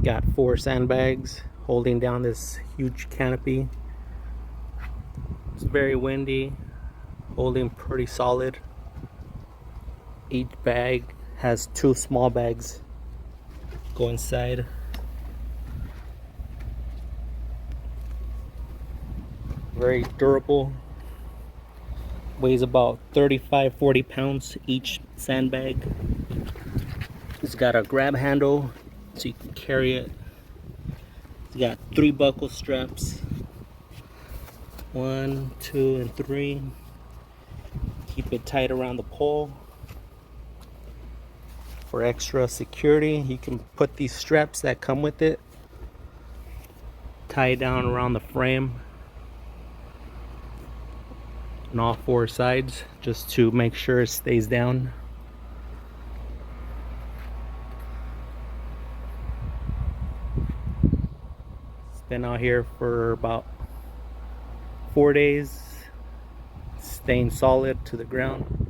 Got 4 sandbags holding down this huge canopy. It's very windy, holding pretty solid. Each bag has 2 small bags go inside. Very durable. Weighs about 35-40 pounds each sandbag. It's got a grab handle so you can carry it. It's got 3 buckle straps. 1, 2, and 3. Keep it tight around the pole. For extra security, you can put these straps that come with it, tie it down around the frame on all 4 sides just to make sure it stays down. It's been out here for about 4 days, staying solid to the ground.